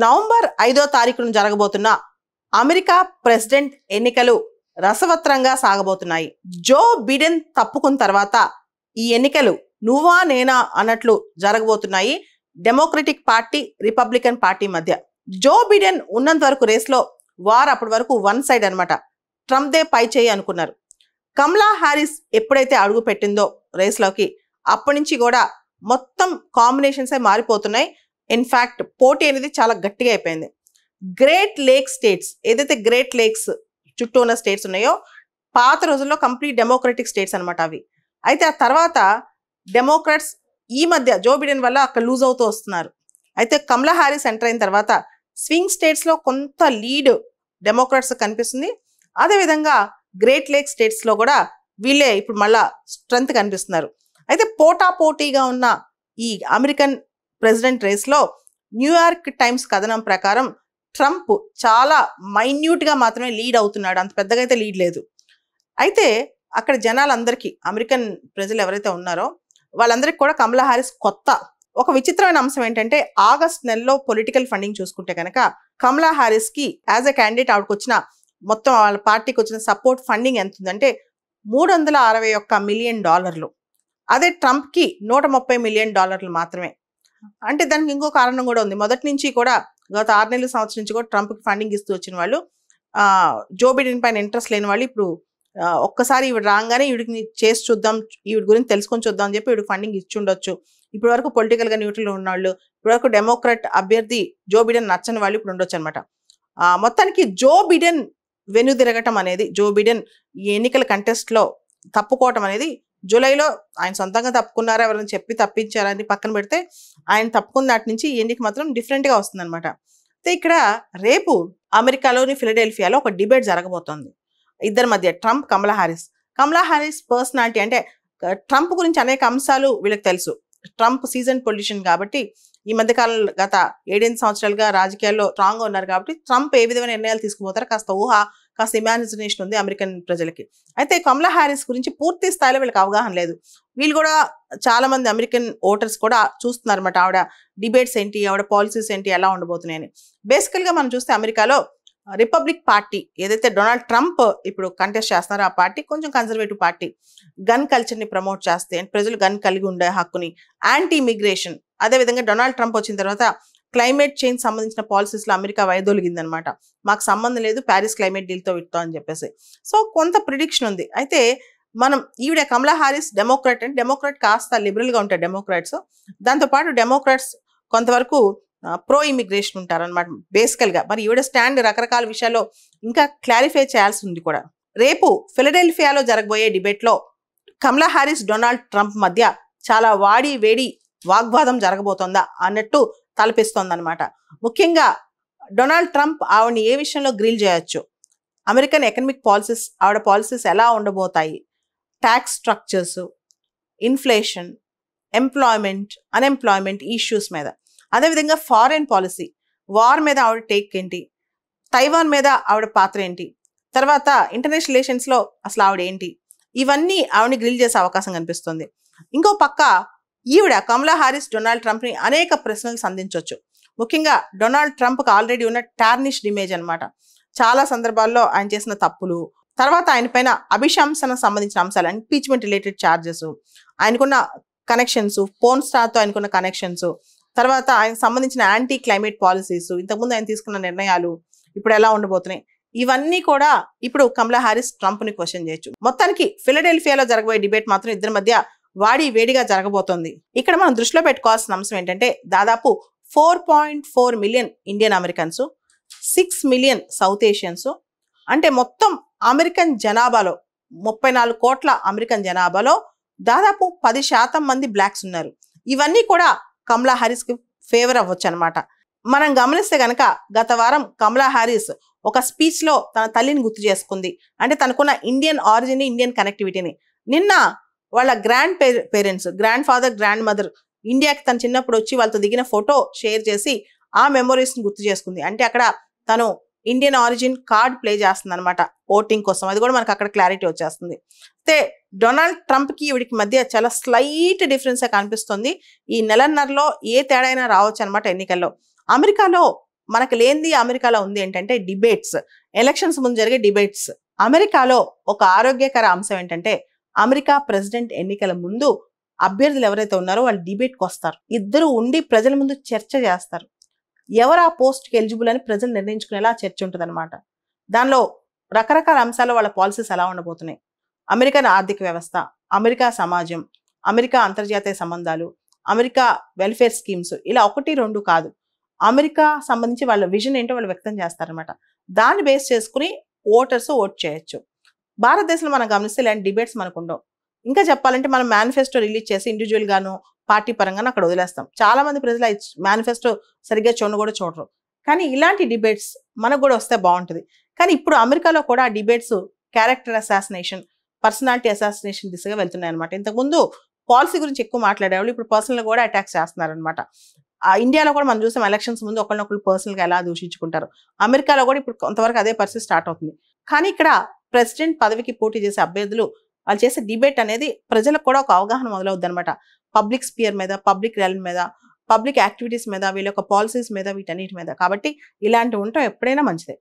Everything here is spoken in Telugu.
నవంబర్ 5వ తారీఖున జరగబోతున్న అమెరికా ప్రెసిడెంట్ ఎన్నికలు రసవత్రంగా సాగబోతున్నాయి. జో బిడెన్ తప్పుకున్న తర్వాత ఈ ఎన్నికలు నువ్వా నేనా అన్నట్లు జరగబోతున్నాయి డెమోక్రటిక్ పార్టీ రిపబ్లికన్ పార్టీ మధ్య. జో బిడెన్ ఉన్నంత వరకు రేస్లో వారు అప్పటి వరకు వన్ సైడ్ అనమాట. ట్రంప్ దే పై చేయి అనుకున్నారు. కమలా హ్యారిస్ ఎప్పుడైతే అడుగు పెట్టిందో రేస్లోకి అప్పటి నుంచి కూడా మొత్తం కాంబినేషన్స్ మారిపోతున్నాయి. ఇన్ఫ్యాక్ట్ పోటీ అనేది చాలా గట్టిగా అయిపోయింది. గ్రేట్ లేక్ స్టేట్స్, ఏదైతే గ్రేట్ లేక్స్ చుట్టూ ఉన్న స్టేట్స్ ఉన్నాయో పాత రోజుల్లో కంప్లీట్ డెమోక్రటిక్ స్టేట్స్ అనమాట అవి. అయితే ఆ తర్వాత డెమోక్రాట్స్ ఈ మధ్య జో బిడెన్ వల్ల అక్కడ లూజ్ అవుతూ వస్తున్నారు. అయితే కమలా హ్యారిస్ ఎంటర్ అయిన తర్వాత స్వింగ్ స్టేట్స్లో కొంత లీడ్ డెమోక్రాట్స్ కనిపిస్తుంది. అదేవిధంగా గ్రేట్ లేక్ స్టేట్స్లో కూడా వీళ్ళే ఇప్పుడు మళ్ళా స్ట్రెంత్ కనిపిస్తున్నారు. అయితే పోటాపోటీగా ఉన్న ఈ అమెరికన్ ప్రెసిడెంట్ రేస్లో న్యూయార్క్ టైమ్స్ కథనం ప్రకారం ట్రంప్ చాలా మైన్యూట్గా మాత్రమే లీడ్ అవుతున్నాడు, అంత పెద్దగా అయితే లీడ్ లేదు. అయితే అక్కడ జనాలందరికీ, అమెరికన్ ప్రజలు ఎవరైతే ఉన్నారో వాళ్ళందరికీ కూడా కమలా హ్యారిస్ కొత్త. ఒక విచిత్రమైన అంశం ఏంటంటే ఆగస్ట్ నెలలో పొలిటికల్ ఫండింగ్ చూసుకుంటే కనుక కమలా హ్యారిస్కి యాజ్ ఎ క్యాండిడేట్ ఆవిడకి వచ్చిన మొత్తం వాళ్ళ పార్టీకి వచ్చిన సపోర్ట్ ఫండింగ్ ఎంత ఉందంటే $361 మిలియన్. అదే ట్రంప్కి $130 మిలియన్ మాత్రమే. అంటే దానికి ఇంకో కారణం కూడా ఉంది. మొదటి నుంచి కూడా గత 6 నెలల సంవత్సరం నుంచి కూడా ట్రంప్కి ఫండింగ్ ఇస్తూ వచ్చిన వాళ్ళు, జో బిడెన్ పైన ఇంట్రెస్ట్ లేని వాళ్ళు ఇప్పుడు ఒక్కసారి ఈవిడ రాగానే ఈవిడికి చేసి చూద్దాం, ఈవిడ గురించి తెలుసుకొని చూద్దాం అని చెప్పి ఈవిడికి ఫండింగ్ ఇచ్చి ఉండొచ్చు. ఇప్పటి వరకు పొలిటికల్గా న్యూట్రల్ ఉన్న వాళ్ళు, ఇప్పటి వరకు డెమోక్రాట్ అభ్యర్థి జో బిడెన్ నచ్చని వాళ్ళు ఇప్పుడు ఉండొచ్చు అనమాట. మొత్తానికి జో బిడెన్ వెనుదిరగటం అనేది, జో బిడెన్ ఈ ఎన్నికల కంటెస్ట్లో తప్పుకోవటం అనేది, జూలైలో ఆయన సొంతంగా తప్పుకున్నారా ఎవరైనా చెప్పి తప్పించారని పక్కన పెడితే ఆయన తప్పుకున్న నాటి నుంచి ఈ ఎన్నిక మాత్రం డిఫరెంట్గా వస్తుందన్నమాట. అయితే ఇక్కడ రేపు అమెరికాలోని ఫిలడెల్ఫియాలో ఒక డిబేట్ జరగబోతోంది ఇద్దరి మధ్య, ట్రంప్ కమలా హ్యారిస్. కమలా హ్యారిస్ పర్సనాలిటీ అంటే ట్రంప్ గురించి అనేక అంశాలు వీళ్ళకి తెలుసు. ట్రంప్ సీజన్ పొలిటీషియన్ కాబట్టి ఈ మధ్యకాలంలో గత 7-8 సంవత్సరాలుగా రాజకీయాల్లో స్ట్రాంగ్గా ఉన్నారు కాబట్టి ట్రంప్ ఏ విధమైన నిర్ణయాలు తీసుకుపోతారో కాస్త ఊహ, కాస్త ఇమాజినేషన్ ఉంది అమెరికన్ ప్రజలకి. అయితే కమలా హ్యారిస్ గురించి పూర్తి స్థాయిలో వీళ్ళకి అవగాహన లేదు. వీళ్ళు కూడా చాలా మంది అమెరికన్ ఓటర్స్ కూడా చూస్తున్నారు అనమాట ఆవిడ డిబేట్స్ ఏంటి, ఆవిడ పాలసీస్ ఏంటి, ఎలా ఉండబోతున్నాయని. బేసికల్గా మనం చూస్తే అమెరికాలో రిపబ్లిక్ పార్టీ ఏదైతే డొనాల్డ్ ట్రంప్ ఇప్పుడు కంటెస్ట్ చేస్తున్నారో ఆ పార్టీ కొంచెం కన్జర్వేటివ్ పార్టీ. గన్ కల్చర్ని ప్రమోట్ చేస్తే ప్రజలు గన్ కలిగి ఉండే హక్కుని, యాంటీ ఇమిగ్రేషన్, అదేవిధంగా డొనాల్డ్ ట్రంప్ వచ్చిన తర్వాత క్లైమేట్ చేంజ్ సంబంధించిన పాలసీస్లో అమెరికా వైదొలిగిందనమాట. మాకు సంబంధం లేదు ప్యారిస్ క్లైమేట్ డీల్తో విడతాం అని చెప్పేసి. సో కొంత ప్రిడిక్షన్ ఉంది. అయితే మనం ఈవిడ కమలా హ్యారిస్ డెమోక్రాట్, అంటే డెమోక్రాట్ కాస్త లిబరల్గా ఉంటారు డెమోక్రాట్స్. దాంతోపాటు డెమోక్రాట్స్ కొంతవరకు ప్రో ఇమిగ్రేషన్ ఉంటారనమాట బేసికల్గా. మరి ఈవిడ స్టాండ్ రకరకాల విషయాల్లో ఇంకా క్లారిఫై చేయాల్సి ఉంది కూడా. రేపు ఫిలడెల్ఫియాలో జరగబోయే డిబేట్లో కమలా హ్యారిస్ డొనాల్డ్ ట్రంప్ మధ్య చాలా వాడి వేడి వాగ్వాదం జరగబోతోందా అన్నట్టు తలపిస్తోందనమాట. ముఖ్యంగా డొనాల్డ్ ట్రంప్ ఆవిడని ఏ విషయంలో గ్రిల్ చేయొచ్చు, అమెరికన్ ఎకనమిక్ పాలసీస్, ఆవిడ పాలసీస్ ఎలా ఉండబోతాయి, tax structures, inflation, employment, unemployment issues మీద, అదేవిధంగా ఫారెన్ పాలసీ, వార్ మీద ఆవిడ టేక్ ఏంటి, తైవాన్ మీద ఆవిడ పాత్ర ఏంటి, తర్వాత ఇంటర్నేషనల్ రిలేషన్స్లో అసలు ఆవిడ ఏంటి, ఇవన్నీ ఆవిడని గ్రిల్ చేసే అవకాశం కనిపిస్తుంది. ఇంకో పక్క ఈవిడ కమలా హ్యారిస్ డొనాల్డ్ ట్రంప్ని అనేక ప్రశ్నలు సంధించవచ్చు. ముఖ్యంగా డొనాల్డ్ ట్రంప్కి ఆల్రెడీ ఉన్న టార్నిష్డ్ ఇమేజ్ అనమాట. చాలా సందర్భాల్లో ఆయన చేసిన తప్పులు, తర్వాత ఆయన పైన అభిశంసన సంబంధించిన అంశాలు, ఇంపీచ్మెంట్ రిలేటెడ్ ఛార్జెస్, ఆయనకున్న కనెక్షన్స్, పోర్న్ స్టార్తో ఆయనకున్న కనెక్షన్స్, తర్వాత ఆయనకు సంబంధించిన యాంటీ క్లైమేట్ పాలసీస్, ఇంతకుముందు ఆయన తీసుకున్న నిర్ణయాలు ఇప్పుడు ఎలా ఉండబోతున్నాయి, ఇవన్నీ కూడా ఇప్పుడు కమలా హ్యారిస్ ట్రంప్ని క్వశ్చన్ చేయొచ్చు. మొత్తానికి ఫిలడెల్ఫియాలో జరగబోయే డిబేట్ మాత్రం ఇద్దరి మధ్య వాడి వేడిగా జరగబోతోంది. ఇక్కడ మనం దృష్టిలో పెట్టుకోవాల్సిన అంశం ఏంటంటే దాదాపు 4.4 million Indian Americans, 6 million south Asians, అంటే మొత్తం అమెరికన్ జనాభాలో 34 కోట్ల అమెరికన్ జనాభాలో దాదాపు 10% మంది బ్లాక్స్ ఉన్నారు. ఇవన్నీ కూడా కమలా హ్యారిస్కి ఫేవర్ అవ్వచ్చు అనమాట. మనం గమనిస్తే కనుక గత వారం కమలా హ్యారిస్ ఒక స్పీచ్లో తన తల్లిని గుర్తు చేసుకుంది. అంటే తనకున్న ఇండియన్ ఆరిజిన్, ఇండియన్ కనెక్టివిటీని. నిన్న వాళ్ళ parents, grand father, grand mother ఇండియాకి తను చిన్నప్పుడు వచ్చి వాళ్ళతో దిగిన ఫోటో షేర్ చేసి ఆ మెమొరీస్ని గుర్తు చేసుకుంది. అంటే అక్కడ తను ఇండియన్ ఆరిజిన్ కార్డ్ ప్లే చేస్తుంది అనమాట ఓటింగ్ కోసం. అది కూడా మనకు అక్కడ క్లారిటీ వచ్చేస్తుంది. అయితే డొనాల్డ్ ట్రంప్కి ఈవిడికి మధ్య చాలా స్లైట్ డిఫరెన్స్ కనిపిస్తుంది. ఈ నెలన్నరలో ఏ తేడా అయినా రావచ్చు అనమాట ఎన్నికల్లో. అమెరికాలో మనకు లేనిది అమెరికాలో ఉంది ఏంటంటే డిబేట్స్. ఎలక్షన్స్ ముందు జరిగే డిబేట్స్. అమెరికాలో ఒక ఆరోగ్యకర అంశం ఏంటంటే అమెరికా ప్రెసిడెంట్ ఎన్నికల ముందు అభ్యర్థులు ఎవరైతే ఉన్నారో వాళ్ళు డిబేట్కి వస్తారు. ఇద్దరు ఉండి ప్రజల ముందు చర్చ చేస్తారు. ఎవరు ఆ పోస్ట్కి ఎలిజిబుల్ అని ప్రజలు నిర్ణయించుకునేలా చర్చ ఉంటుంది అనమాట. దానిలో రకరకాల అంశాలు వాళ్ళ పాలసీస్ ఎలా ఉండబోతున్నాయి, అమెరికన్ ఆర్థిక వ్యవస్థ, అమెరికా సమాజం, అమెరికా అంతర్జాతీయ సంబంధాలు, అమెరికా వెల్ఫేర్ స్కీమ్స్, ఇలా 1, 2 కాదు, అమెరికా సంబంధించి వాళ్ళ విజన్ ఏంటో వాళ్ళు వ్యక్తం చేస్తారనమాట. దాన్ని బేస్ చేసుకుని ఓటర్స్ ఓట్ చేయొచ్చు. భారతదేశంలో మనం గమనిస్తే ఇలాంటి డిబేట్స్ మనకు ఉండవు. ఇంకా చెప్పాలంటే మనం మేనిఫెస్టో రిలీజ్ చేసి ఇండివిజువల్ గాను పార్టీ పరంగాను అక్కడ వదిలేస్తాం. చాలా మంది ప్రజలు మేనిఫెస్టో సరిగ్గా కూడా చూడరు. కానీ ఇలాంటి డిబేట్స్ మనకు కూడా వస్తే బాగుంటుంది. కానీ ఇప్పుడు అమెరికాలో కూడా ఆ debates character assassination, personality assassination దిశగా వెళ్తున్నాయి అనమాట. ఇంతకుముందు పాలసీ గురించి ఎక్కువ మాట్లాడేవాళ్ళు ఇప్పుడు పర్సనల్ కూడా అటాక్స్ చేస్తున్నారనమాట. ఇండియాలో కూడా మనం చూసాం ఎలక్షన్స్ ముందు ఒకరినొకరు పర్సనల్గా ఎలా దూషించుకుంటారు. అమెరికాలో కూడా ఇప్పుడు కొంతవరకు అదే పరిస్థితి స్టార్ట్ అవుతుంది. కానీ ఇక్కడ ప్రెసిడెంట్ పదవికి పోటీ చేసే అభ్యర్థులు వాళ్ళు చేసే డిబేట్ అనేది ప్రజలకు కూడా ఒక అవగాహన మొదలవుద్ది అనమాట. పబ్లిక్ స్పియర్ మీద, పబ్లిక్ ర్యాలీ మీద, పబ్లిక్ యాక్టివిటీస్ మీద, వీళ్ళ యొక్క పాలసీస్ మీద, వీటన్నిటి మీద. కాబట్టి ఇలాంటివి ఉండటం ఎప్పుడైనా మంచిదే.